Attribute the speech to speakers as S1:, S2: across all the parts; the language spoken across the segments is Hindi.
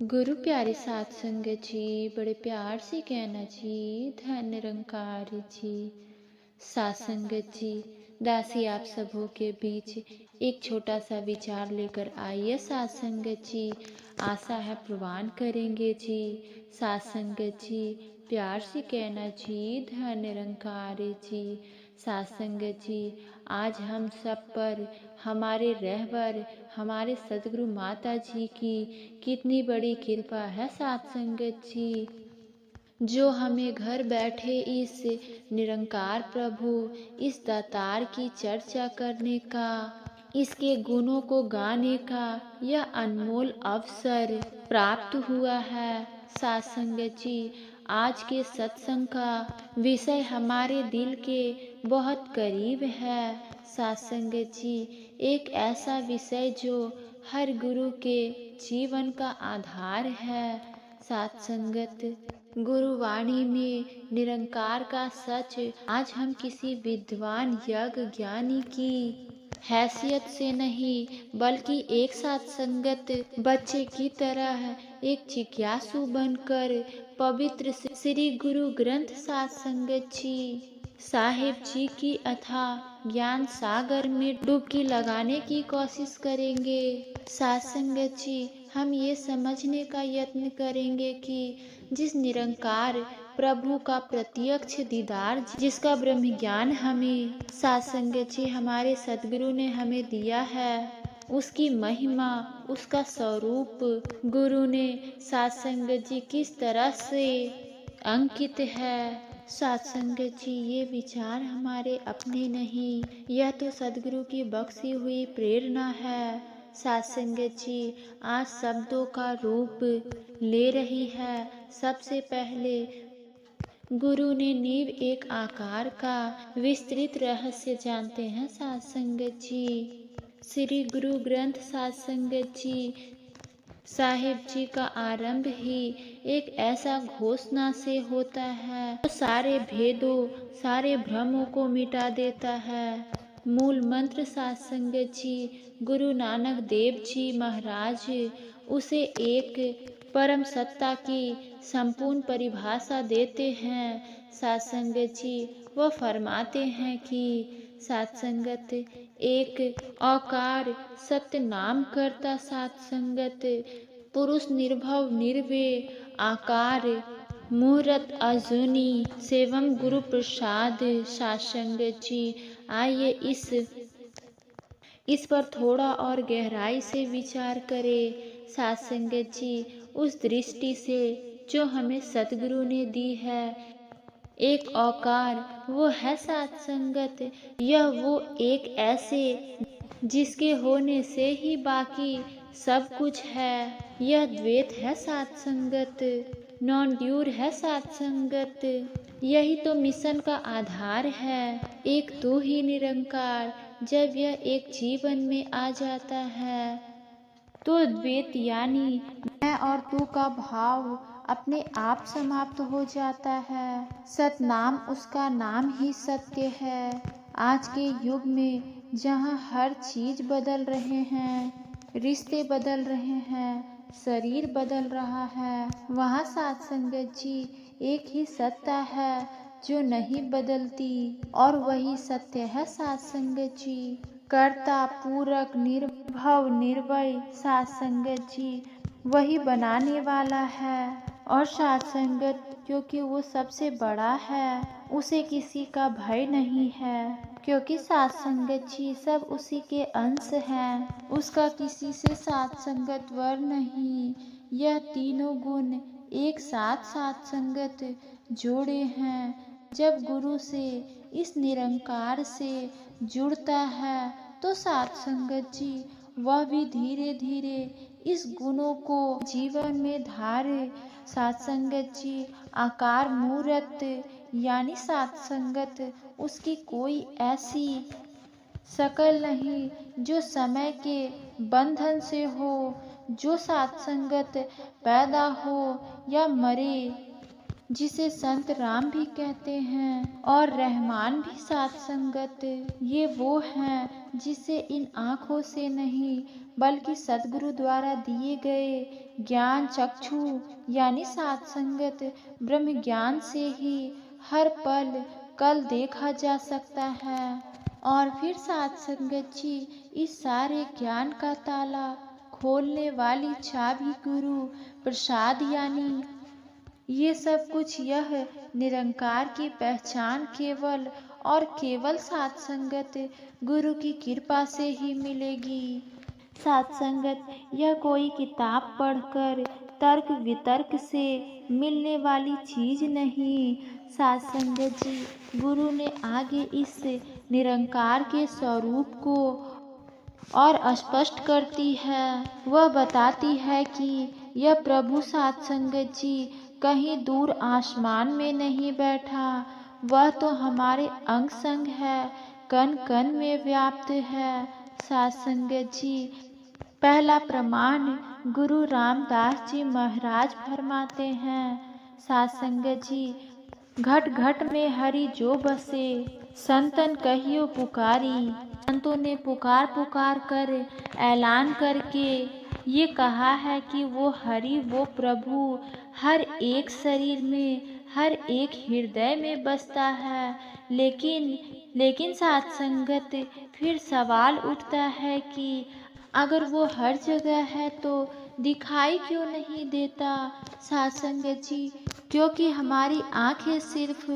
S1: गुरु प्यारे साध संगत जी, बड़े प्यार से कहना जी, धन निरंकार जी। साध संगत जी, दासी आप सबों के बीच एक छोटा सा विचार लेकर आइए साध संगत जी। आशा है प्रवान करेंगे जी। साध संगत जी, प्यार से कहना जी, धन निरंकार जी। साध संगत जी, आज हम सब पर हमारे रहबर हमारे सदगुरु माता जी की कितनी बड़ी कृपा है साध संगत जी, जो हमें घर बैठे इस निरंकार प्रभु, इस दातार की चर्चा करने का, इसके गुणों को गाने का यह अनमोल अवसर प्राप्त हुआ है। साध संगत जी, आज के सत्संग का विषय हमारे दिल के बहुत करीब है। साध संगत जी, एक ऐसा विषय जो हर गुरु के जीवन का आधार है। साध संगत, गुरुवाणी में निरंकार का सच आज हम किसी विद्वान यज्ञ ज्ञानी की हैसियत से नहीं, बल्कि एक साथ संगत बच्चे की तरह एक जिज्ञासु बनकर पवित्र श्री गुरु ग्रंथ साध संगत जी साहिब जी की अथाह ज्ञान सागर में डुबकी लगाने की कोशिश करेंगे। साध संगत जी, हम ये समझने का यत्न करेंगे कि जिस निरंकार प्रभु का प्रत्यक्ष दीदार, जिसका ब्रह्म ज्ञान हमें साध संगत जी हमारे सदगुरु ने हमें दिया है, उसकी महिमा, उसका स्वरूप गुरु ने साध संगत जी किस तरह से अंकित है। साध संगत जी, ये विचार हमारे अपने नहीं, यह तो सदगुरु की बख्शी हुई प्रेरणा है। साध संगत जी, आज शब्दों का रूप ले रही है। सबसे पहले गुरु ने नींव एक आकार का विस्तृत रहस्य जानते हैं साध संगत जी। श्री गुरु ग्रंथ साध संगत जी साहिब जी का आरंभ ही एक ऐसा घोषणा से होता है जो सारे भेदों, सारे भ्रमों को मिटा देता है। मूल मंत्र साध संगत जी गुरु नानक देव जी महाराज उसे एक परम सत्ता की संपूर्ण परिभाषा देते हैं। साध संगत जी वह फरमाते हैं कि साध संगत एक औकार सत्य नाम करता साध संगत पुरुष निर्भव निर्व्यय आकार मुहूर्त अजूनी सेवम गुरु प्रसाद। साध संगत जी, आइए इस पर थोड़ा और गहराई से विचार करें। साध संगत जी, उस दृष्टि से जो हमें सतगुरु ने दी है, एक औकार वो है साध संगत, यह वो एक ऐसे जिसके होने से ही बाकी सब कुछ है। यह द्वैत है साध संगत, नॉन ड्यूर है साध संगत, यही तो मिशन का आधार है। एक तू ही निरंकार जब यह एक जीवन में आ जाता है तो द्वैत यानी मैं और तू का भाव अपने आप समाप्त हो जाता है। सतनाम उसका नाम ही सत्य है। आज के युग में जहाँ हर चीज बदल रहे हैं, रिश्ते बदल रहे हैं, शरीर बदल रहा है, वहाँ साध संगत जी एक ही सत्ता है जो नहीं बदलती, और वही सत्य है साध संगत जी। कर्ता पूरक निर्भव निर्भय साध संगत जी वही बनाने वाला है। और साध संगत क्योंकि वो सबसे बड़ा है, उसे किसी का भय नहीं है, क्योंकि साध संगत जी सब उसी के अंश हैं। उसका किसी से साध संगत वर नहीं। यह तीनों गुण एक साथ साध संगत जोड़े हैं। जब गुरु से इस निरंकार से जुड़ता है तो साध संगत जी वह भी धीरे धीरे इस गुणों को जीवन में धारे। साध संगत जी आकार मूर्त यानी साध संगत उसकी कोई ऐसी शकल नहीं जो समय के बंधन से हो। जो साध संगत पैदा हो या मरे, जिसे संत राम भी कहते हैं और रहमान भी साथ संगत। ये वो हैं जिसे इन आँखों से नहीं बल्कि सद्गुरु द्वारा दिए गए ज्ञान चक्षु यानी साथ संगत ब्रह्म ज्ञान से ही हर पल कल देखा जा सकता है। और फिर साथ संगत जी, इस सारे ज्ञान का ताला खोलने वाली चाबी गुरु प्रसाद यानी ये सब कुछ यह निरंकार की पहचान केवल और केवल साथ संगत गुरु की कृपा से ही मिलेगी। साथ संगत यह कोई किताब पढ़कर तर्क वितर्क से मिलने वाली चीज नहीं। साथ संगत जी, गुरु ने आगे इस निरंकार के स्वरूप को और स्पष्ट करती है। वह बताती है कि यह प्रभु साथ संगत जी कहीं दूर आसमान में नहीं बैठा, वह तो हमारे अंग संग है, कण कण में व्याप्त है। साथ संगत जी, पहला प्रमाण गुरु रामदास जी महाराज फरमाते हैं। साथ संगत जी, घट घट में हरि जो बसे, संतन कहियो पुकारी। संतों ने पुकार पुकार कर ऐलान करके ये कहा है कि वो हरि वो प्रभु हर एक शरीर में हर एक हृदय में बसता है। लेकिन साथ संगत, फिर सवाल उठता है कि अगर वो हर जगह है तो दिखाई क्यों नहीं देता। साथ संगत जी, क्योंकि हमारी आंखें सिर्फ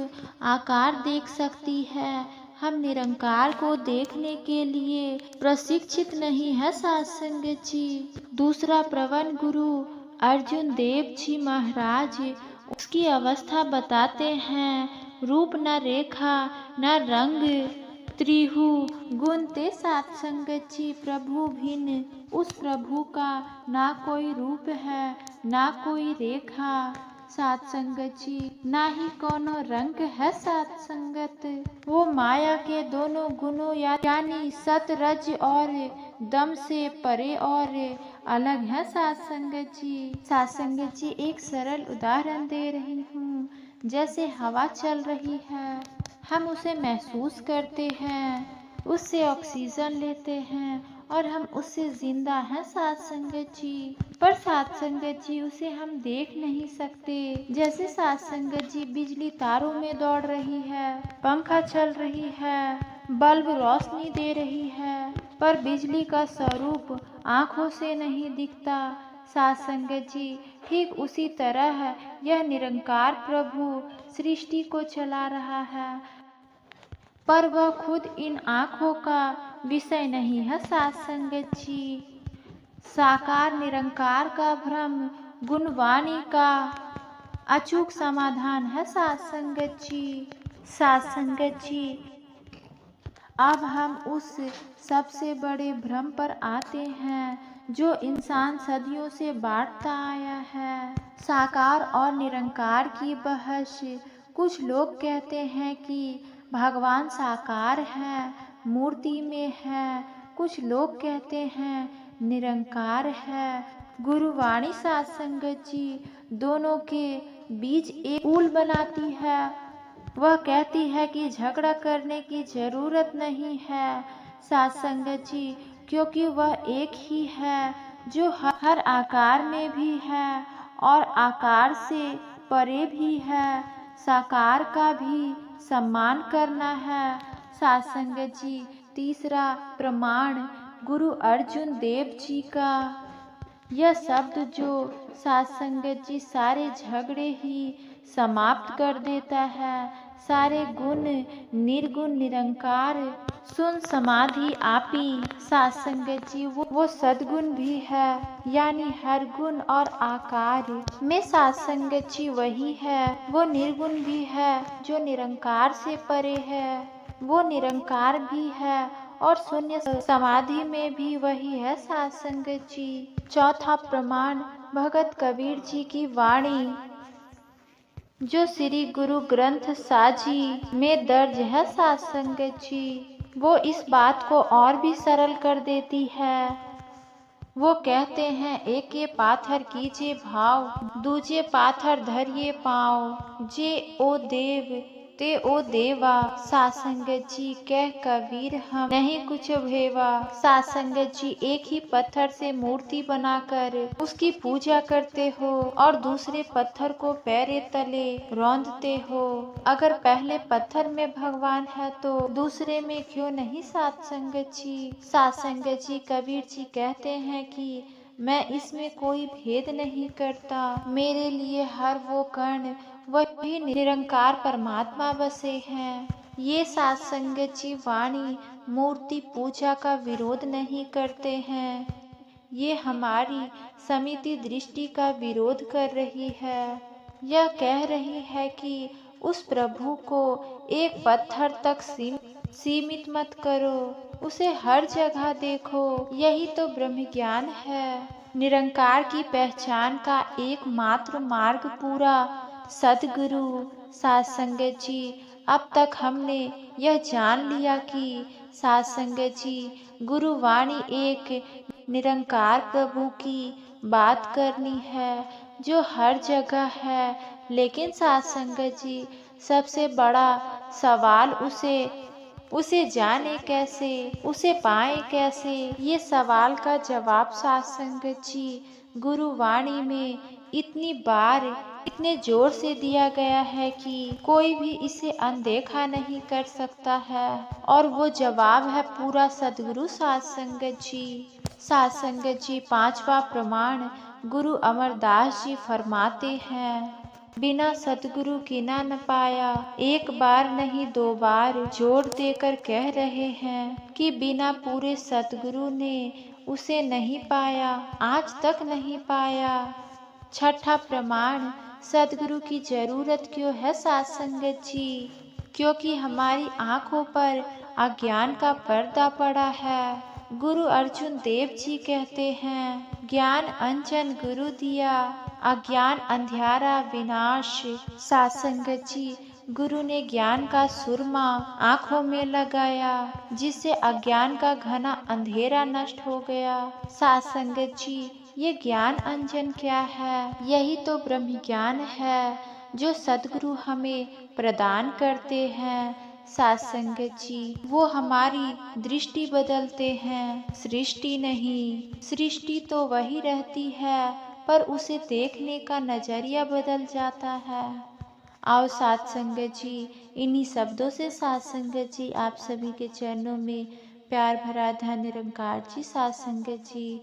S1: आकार देख सकती है, हम निरंकार को देखने के लिए प्रशिक्षित नहीं है। साथ संगत जी, दूसरा प्रवन गुरु अर्जुन देव जी महाराज उसकी अवस्था बताते हैं। रूप न रेखा न रंग त्रिहु गुण ते। साथ संगत जी, प्रभु भिन्न उस प्रभु का ना कोई रूप है ना कोई रेखा। साथ संगत जी, ना ही कोनो रंग है। साथ संगत, वो माया के दोनों गुणों यानी सत रज और दम से परे और अलग है। साथ संगत जी, एक सरल उदाहरण दे रही हूँ। जैसे हवा चल रही है, हम उसे महसूस करते हैं, उससे ऑक्सीजन लेते हैं और हम उससे जिंदा हैं। साथ संगत जी, पर साथ संगत जी, उसे हम देख नहीं सकते। जैसे साथ संगत जी, बिजली तारों में दौड़ रही है, पंखा चल रही है, बल्ब रोशनी दे रही है, पर बिजली का स्वरूप आँखों से नहीं दिखता। साथ संगत जी, ठीक उसी तरह यह निरंकार प्रभु सृष्टि को चला रहा है, पर वह खुद इन आँखों का विषय नहीं है। साथ संगत जी, साकार निरंकार का भ्रम गुणवाणी का अचूक समाधान है। साथ संगत जी, अब हम उस सबसे बड़े भ्रम पर आते हैं जो इंसान सदियों से बांटता आया है, साकार और निरंकार की बहस। कुछ लोग कहते हैं कि भगवान साकार है, मूर्ति में है। कुछ लोग कहते हैं निरंकार है, गुरुवाणी। साथ संगत जी, दोनों के बीच एक पुल बनाती है। वह कहती है कि झगड़ा करने की जरूरत नहीं है। साथ संगत जी, क्योंकि वह एक ही है जो हर आकार में भी है और आकार से परे भी है। साकार का भी सम्मान करना है। साथ संगत जी, तीसरा प्रमाण गुरु अर्जुन देव जी का यह शब्द जो साथ संगत जी सारे झगड़े ही समाप्त कर देता है। सारे गुण निर्गुण निरंकार सुन समाधि आपी। साथ संगत जी, वो सद्गुण भी है, यानी हर गुण और आकार में साथ संगत जी वही है। वो निर्गुण भी है जो निरंकार से परे है, वो निरंकार भी है और शून्य समाधि में भी वही है। साथ संगत जी, चौथा प्रमाण भगत कबीर जी की वाणी जो श्री गुरु ग्रंथ साजी में दर्ज है। साथ संगत जी, वो इस बात को और भी सरल कर देती है। वो कहते हैं एक ये पाथर कीजिए भाव, दूजे पाथर धरिए पाँव, जे ओ देव ते ओ देवा, सासंगत जी कह कबीर हम नहीं कुछ भेवा। सासंगत जी एक ही पत्थर से मूर्ति बनाकर उसकी पूजा करते हो और दूसरे पत्थर को पैरे तले रौंदते हो। अगर पहले पत्थर में भगवान है तो दूसरे में क्यों नहीं सासंगत जी। सासंगत जी कबीर जी कहते हैं कि मैं इसमें कोई भेद नहीं करता, मेरे लिए हर वो कण वही निरंकार परमात्मा बसे हैं। ये सासंगत जी वाणी मूर्ति पूजा का विरोध नहीं करते हैं, ये हमारी समिति दृष्टि का विरोध कर रही है। यह कह रही है कि उस प्रभु को एक पत्थर तक सीमित मत करो, उसे हर जगह देखो। यही तो ब्रह्म ज्ञान है। निरंकार की पहचान का एकमात्र मार्ग पूरा सद्गुरु। सासंगत जी अब तक हमने यह जान लिया कि सासंगत जी गुरुवाणी एक निरंकार प्रभु की बात करनी है जो हर जगह है। लेकिन सासंगत जी सबसे बड़ा सवाल उसे जाने कैसे, उसे पाए कैसे। ये सवाल का जवाब सासंगत जी गुरुवाणी में इतनी बार इतने जोर से दिया गया है कि कोई भी इसे अनदेखा नहीं कर सकता है। और वो जवाब है पूरा सद्गुरु सासंगत जी। सासंगत जी पांचवा प्रमाण गुरु अमरदास जी फरमाते हैं, बिना सतगुरु गिना न पाया। एक बार नहीं दो बार जोर देकर कह रहे हैं कि बिना पूरे सतगुरु ने उसे नहीं पाया, आज तक नहीं पाया। छठा प्रमाण सतगुरु की जरूरत क्यों है सासंगत जी? क्योंकि हमारी आंखों पर अज्ञान का पर्दा पड़ा है। गुरु अर्जुन देव जी कहते हैं, ज्ञान अंजन गुरु दिया, अज्ञान अंधियारा विनाश। सासंगत जी गुरु ने ज्ञान का सुरमा आंखों में लगाया, जिससे अज्ञान का घना अंधेरा नष्ट हो गया। सासंगत जी ये ज्ञान अंजन क्या है? यही तो ब्रह्म ज्ञान है जो सद्गुरु हमें प्रदान करते हैं। सासंगत जी वो हमारी दृष्टि बदलते हैं, सृष्टि नहीं। सृष्टि तो वही रहती है पर उसे देखने का नजरिया बदल जाता है। आओ सत्संगत जी इन्हीं शब्दों से सत्संगत जी आप सभी के चरणों में प्यार भरा धन्य निरंकार जी सत्संगत जी